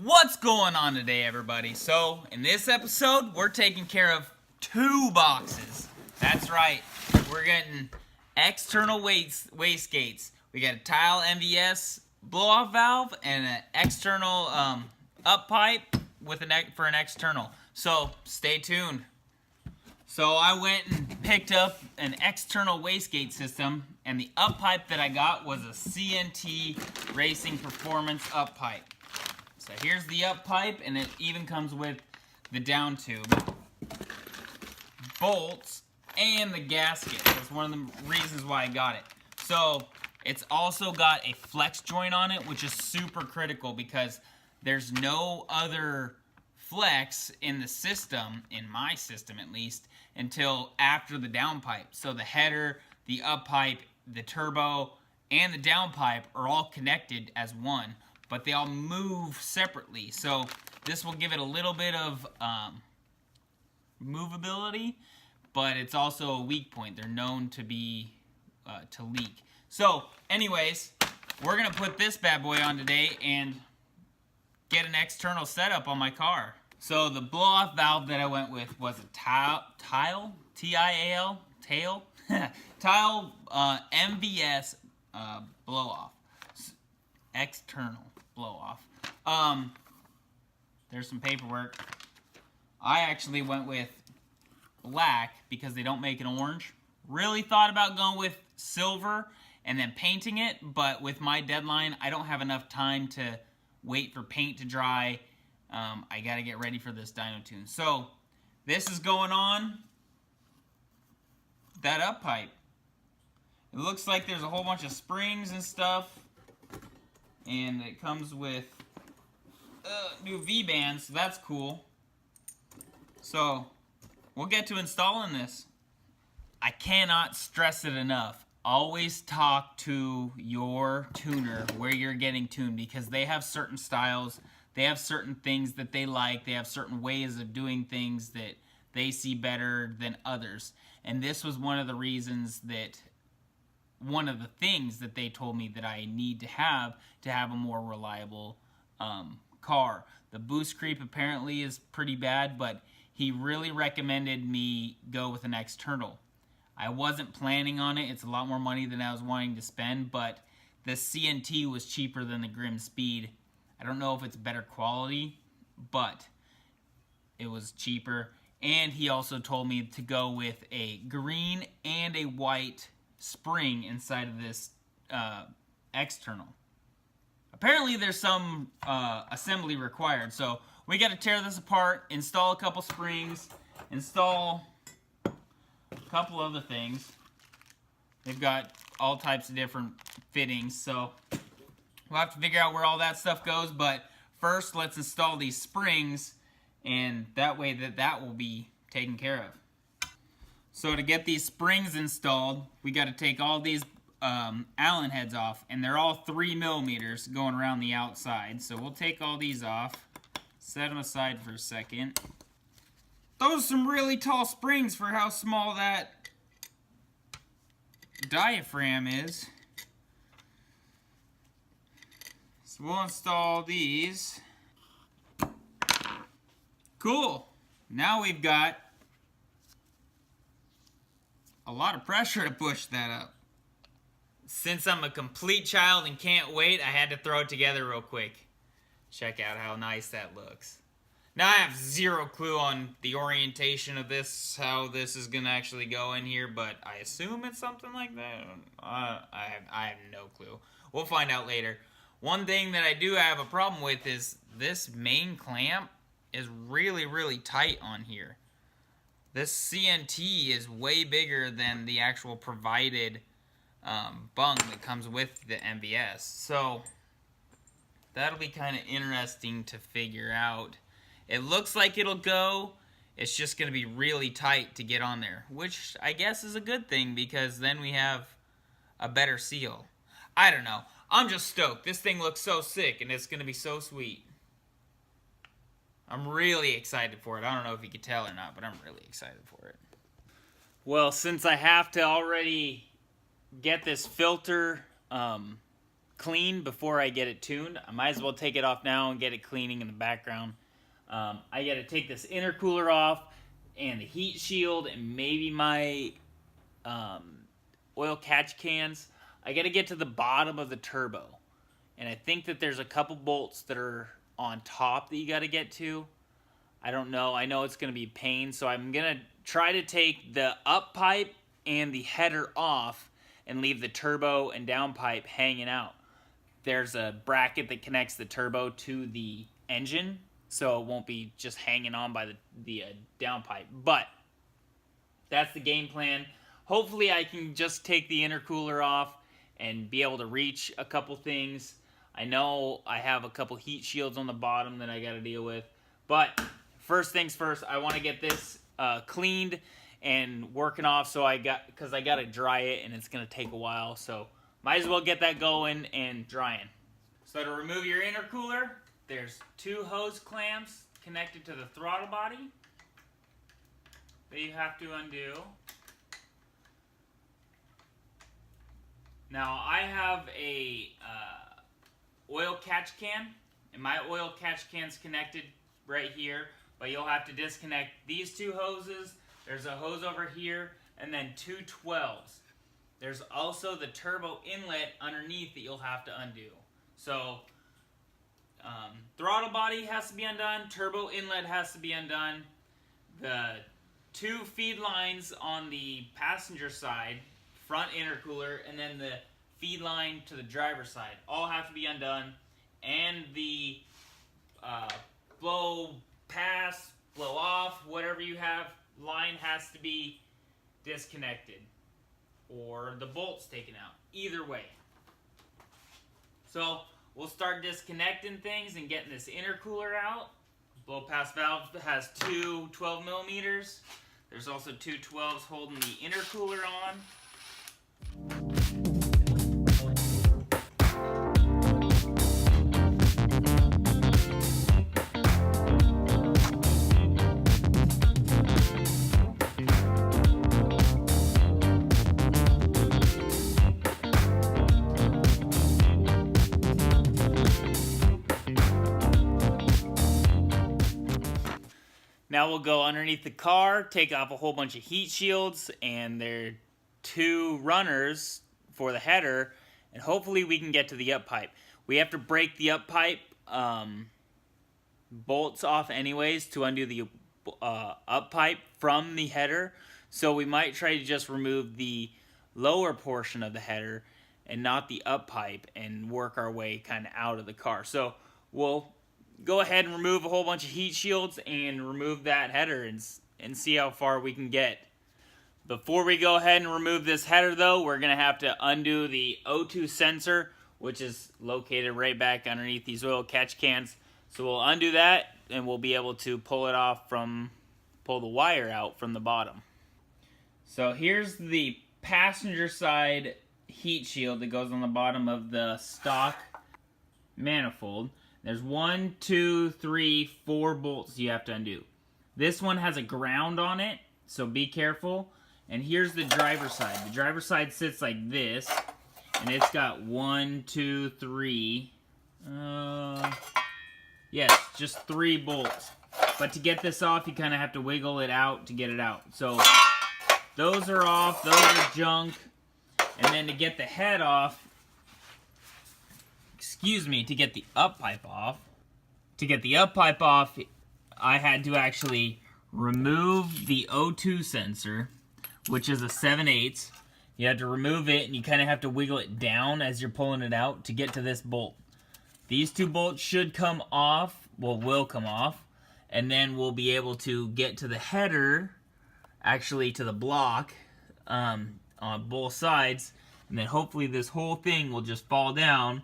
What's going on today, everybody? So, in this episode, we're taking care of two boxes. That's right. We're getting external wastegates. We got a tile MVS blow-off valve and an external up pipe with for an external. So, stay tuned. So, I went and picked up an external wastegate system, and the up pipe that I got was a CNT Racing Performance up pipe. So here's the up pipe, and it even comes with the down tube, bolts, and the gasket. That's one of the reasons why I got it. So it's also got a flex joint on it, which is super critical because there's no other flex in the system, in my system at least, until after the down pipe. So the header, the up pipe, the turbo, and the down pipe are all connected as one, but they all move separately. So this will give it a little bit of movability, but it's also a weak point. They're known to be to leak. So anyways, we're gonna put this bad boy on today and get an external setup on my car. So the blow-off valve that I went with was a tile, T-I-A-L, tile MVS blow-off, external blow-off. There's some paperwork. I actually went with black because they don't make an orange. Really thought about going with silver and then painting it, but with my deadline, I don't have enough time to wait for paint to dry. I gotta get ready for this dyno tune. So this is going on that up pipe. It looks like there's a whole bunch of springs and stuff, and it comes with new V-bands, so that's cool. So we'll get to installing this. I cannot stress it enough. Always talk to your tuner where you're getting tuned, because they have certain styles, they have certain things that they like, they have certain ways of doing things that they see better than others. And this was one of the things that they told me that I need to have a more reliable car. The boost creep apparently is pretty bad, but he really recommended me go with an external. I wasn't planning on it. It's a lot more money than I was wanting to spend, but the CNT was cheaper than the Grim Speed. I don't know if it's better quality, but it was cheaper. And he also told me to go with a green and a white spring inside of this external. Apparently there's some assembly required, so we got to tear this apart, install a couple springs, install a couple other things. They've got all types of different fittings, so we'll have to figure out where all that stuff goes. But first, let's install these springs, and that way that will be taken care of. So to get these springs installed, we got to take all these Allen heads off, and they're all 3 millimeters going around the outside. So we'll take all these off, set them aside for a second. Those are some really tall springs for how small that diaphragm is. So we'll install these. Cool. Now we've got a lot of pressure to push that up. Since I'm a complete child and can't wait, I had to throw it together real quick. Check out how nice that looks. Now I have zero clue on the orientation of this, how this is gonna actually go in here, but I assume it's something like that. I have no clue. We'll find out later. One thing that I do have a problem with is this main clamp is really, really tight on here. This CNT is way bigger than the actual provided bung that comes with the MVS. So that'll be kind of interesting to figure out. It looks like it'll go. It's just going to be really tight to get on there, which I guess is a good thing because then we have a better seal. I don't know. I'm just stoked. This thing looks so sick, and it's going to be so sweet. I'm really excited for it. I don't know if you could tell or not, but I'm really excited for it. Well, since I have to already get this filter clean before I get it tuned. I might as well take it off now and get it cleaning in the background. I got to take this intercooler off and the heat shield and maybe my oil catch cans. I got to get to the bottom of the turbo. And I think that there's a couple bolts that are on top that you got to get to. I don't know. I know it's going to be a pain, so I'm going to try to take the up pipe and the header off and leave the turbo and down pipe hanging out. There's a bracket that connects the turbo to the engine, so it won't be just hanging on by the down pipe. But that's the game plan. Hopefully I can just take the intercooler off and be able to reach a couple things. I know I have a couple heat shields on the bottom that I got to deal with. But first things first, I want to get this cleaned and working off, because I got to dry it and it's going to take a while. So might as well get that going and drying. So to remove your intercooler, there's 2 hose clamps connected to the throttle body that you have to undo. Now I have a oil catch can, and my oil catch can's connected right here, but you'll have to disconnect these 2 hoses. There's a hose over here, and then 2 12s. There's also the turbo inlet underneath that you'll have to undo. So throttle body has to be undone, turbo inlet has to be undone. The 2 feed lines on the passenger side, front intercooler, and then the feed line to the driver's side all have to be undone. And the blow pass, blow off, whatever you have, line has to be disconnected or the bolts taken out. Either way. So we'll start disconnecting things and getting this intercooler out. Blow pass valve has 2 12 millimeters. There's also 2 12s holding the intercooler on. Now we'll go underneath the car, take off a whole bunch of heat shields, and there are 2 runners for the header, and hopefully we can get to the up pipe. We have to break the up pipe bolts off anyways to undo the up pipe from the header, so we might try to just remove the lower portion of the header and not the up pipe and work our way kind of out of the car. So we'll go ahead and remove a whole bunch of heat shields and remove that header and see how far we can get. Before we go ahead and remove this header though, we're going to have to undo the O2 sensor, which is located right back underneath these oil catch cans. So we'll undo that and we'll be able to pull the wire out from the bottom. So here's the passenger side heat shield that goes on the bottom of the stock manifold. There's 1, 2, 3, 4 bolts you have to undo. This one has a ground on it, so be careful. And here's the driver's side. The driver's side sits like this, and it's got 1, 2, 3. Yes, just 3 bolts. But to get this off, you kind of have to wiggle it out to get it out. So those are off, those are junk. And then to get the head off, to get the up pipe off. To get the up pipe off, I had to actually remove the O2 sensor, which is a 7/8. You have to remove it, and you kind of have to wiggle it down as you're pulling it out to get to this bolt. These 2 bolts should come off, will come off, and then we'll be able to get to the header, actually to the block on both sides, and then hopefully this whole thing will just fall down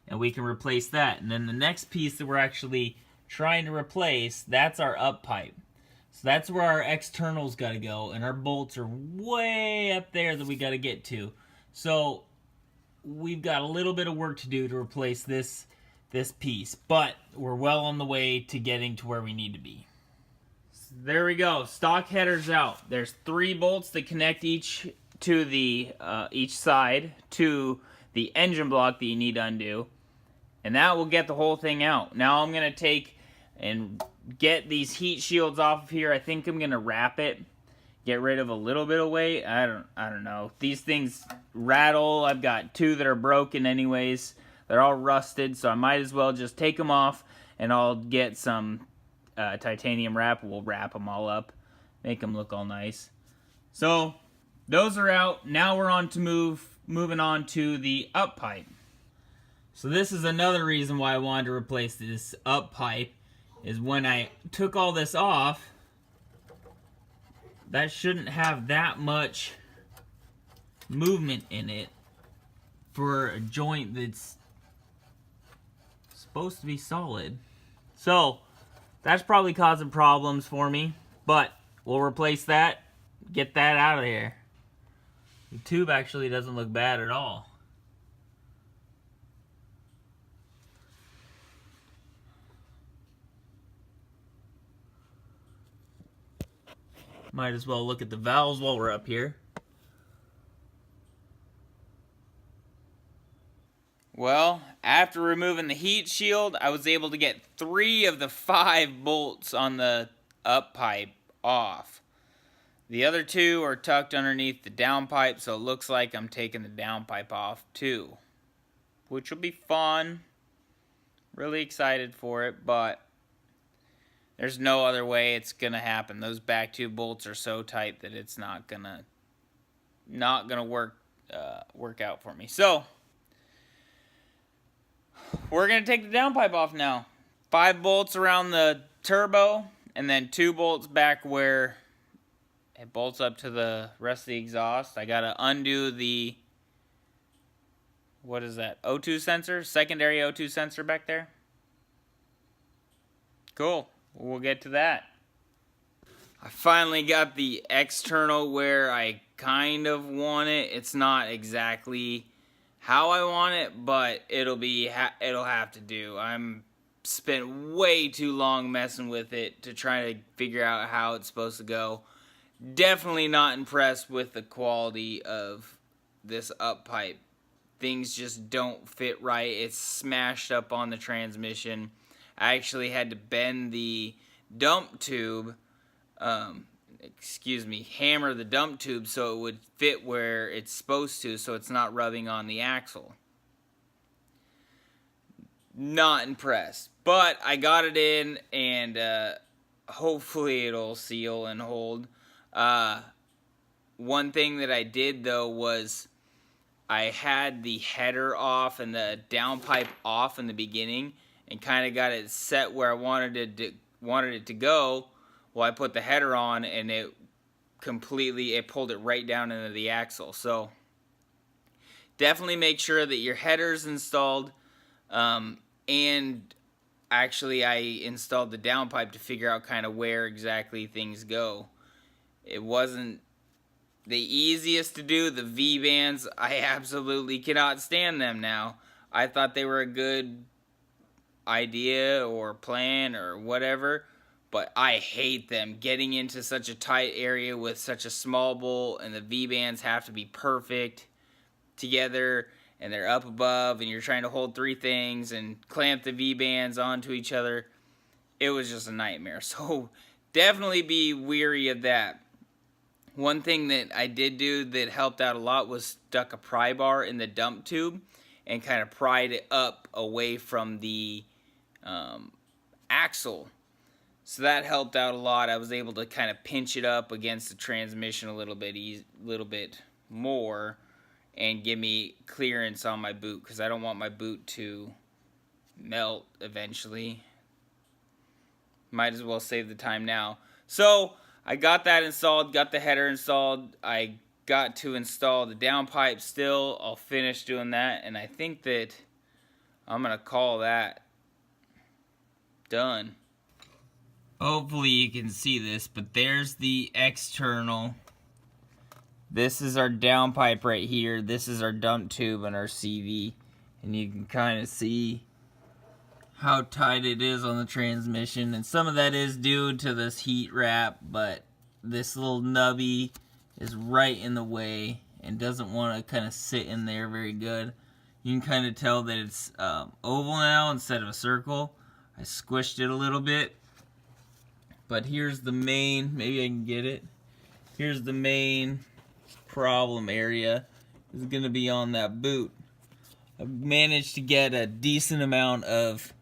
and we can replace that. And then the next piece that we're actually trying to replace, that's our up pipe. So that's where our externals got to go, and our bolts are way up there that we got to get to. So we've got a little bit of work to do to replace this piece, but we're well on the way to getting to where we need to be. So there we go, stock headers out. There's 3 bolts that connect each to the each side to the engine block that you need to undo. And that will get the whole thing out. Now I'm going to take and get these heat shields off of here. I think I'm going to wrap it. Get rid of a little bit of weight. I don't know. These things rattle. I've got 2 that are broken anyways. They're all rusted, so I might as well just take them off, and I'll get some titanium wrap. We'll wrap them all up, make them look all nice. So those are out. Now we're on to moving on to the up pipe. So this is another reason why I wanted to replace this up pipe, is when I took all this off, that shouldn't have that much movement in it for a joint that's supposed to be solid. So that's probably causing problems for me, but we'll replace that, get that out of here. The tube actually doesn't look bad at all. Might as well look at the valves while we're up here. Well, after removing the heat shield, I was able to get 3 of the 5 bolts on the up pipe off. The other 2 are tucked underneath the down pipe, so it looks like I'm taking the down pipe off too, which will be fun. Really excited for it, but there's no other way it's gonna happen. Those back 2 bolts are so tight that it's not gonna work out for me. So we're gonna take the downpipe off now. 5 bolts around the turbo, and then 2 bolts back where it bolts up to the rest of the exhaust. I gotta undo the, what is that, O2 sensor? Secondary O2 sensor back there. Cool. We'll get to that. I finally got the external where I kind of want it. It's not exactly how I want it, but it'll have to do. I'm spent way too long messing with it to try to figure out how it's supposed to go. Definitely not impressed with the quality of this up pipe. Things just don't fit right. It's smashed up on the transmission. I actually had to bend the dump tube, hammer the dump tube so it would fit where it's supposed to, so it's not rubbing on the axle. Not impressed, but I got it in, and hopefully it'll seal and hold. One thing that I did though was I had the header off and the downpipe off in the beginning, and kind of got it set where I wanted it to go. Well, I put the header on, and it pulled it right down into the axle. So definitely make sure that your header's installed. And actually, I installed the downpipe to figure out kind of where exactly things go. It wasn't the easiest to do. The V-bands, I absolutely cannot stand them now. I thought they were a good idea or plan or whatever, but I hate them. Getting into such a tight area with such a small bolt, and the V-bands have to be perfect together, and they're up above, and you're trying to hold 3 things and clamp the V-bands onto each other. It was just a nightmare. So definitely be weary of that. One thing that I did do that helped out a lot was stuck a pry bar in the dump tube and kind of pried it up away from the axle. So that helped out a lot. I was able to kind of pinch it up against the transmission a little bit more and give me clearance on my boot, because I don't want my boot to melt eventually. Might as well save the time now. So I got that installed, got the header installed. I got to install the downpipe still. I'll finish doing that, and I think that I'm going to call that done. Hopefully you can see this, but there's the external. This is our downpipe right here. This is our dump tube and our CV. And you can kind of see how tight it is on the transmission. And some of that is due to this heat wrap, but this little nubby is right in the way and doesn't want to kind of sit in there very good. You can kind of tell that it's oval now instead of a circle. I squished it a little bit. But here's the main, maybe I can get it. Here's the main problem area. Is going to be on that boot. I've managed to get a decent amount of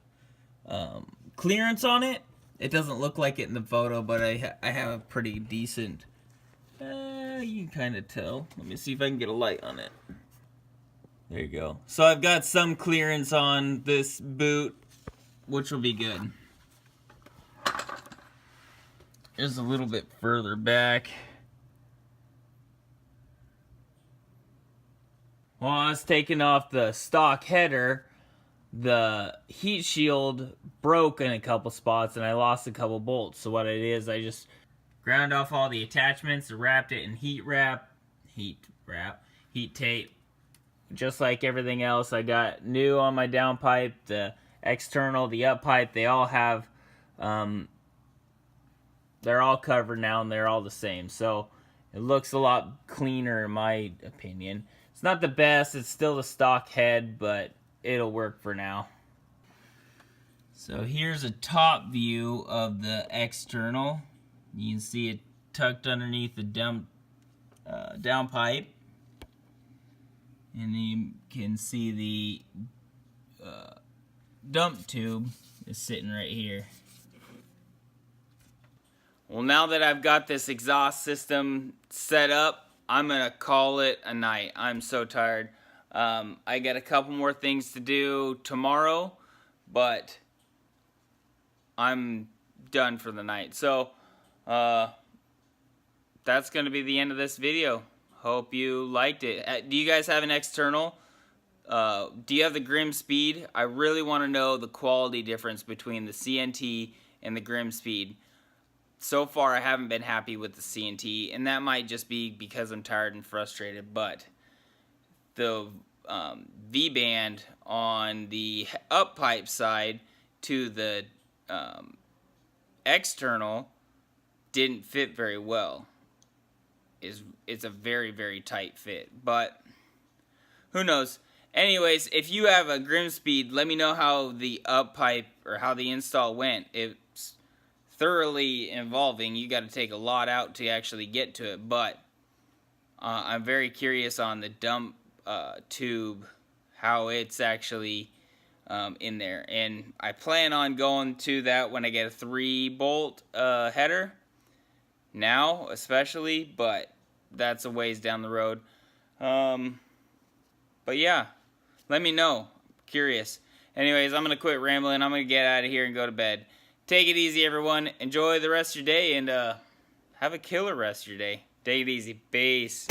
clearance on it. It doesn't look like it in the photo, but I have a pretty decent, you can kind of tell. Let me see if I can get a light on it. There you go. So I've got some clearance on this boot, which will be good. Just a little bit further back. While I was taking off the stock header, the heat shield broke in a couple spots and I lost a couple bolts. So what it is, I just ground off all the attachments, wrapped it in heat tape. Just like everything else, I got new on my downpipe, the external, the up pipe, they all have, they're all covered now and they're all the same. So it looks a lot cleaner in my opinion. It's not the best, it's still the stock head, but it'll work for now. So here's a top view of the external. You can see it tucked underneath the downpipe. And you can see the dump tube is sitting right here. Well, now that I've got this exhaust system set up, I'm gonna call it a night. I'm so tired. I got a couple more things to do tomorrow, but I'm done for the night. So that's gonna be the end of this video. Hope you liked it. Do you guys have an external? Do you have the Grim Speed? I really want to know the quality difference between the CNT and the Grim Speed. So far, I haven't been happy with the CNT, and that might just be because I'm tired and frustrated, but the V-band on the up pipe side to the external didn't fit very well. It's a very, very tight fit, but who knows. Anyways, if you have a Grim Speed, let me know how the up pipe or how the install went. It's thoroughly involving. You got to take a lot out to actually get to it, but I'm very curious on the dump tube, how it's actually in there, and I plan on going to that when I get a 3-bolt header. Now, especially, but that's a ways down the road. But yeah, let me know. I'm curious. Anyways, I'm going to quit rambling. I'm going to get out of here and go to bed. Take it easy, everyone. Enjoy the rest of your day, and have a killer rest of your day. Take it easy. Peace.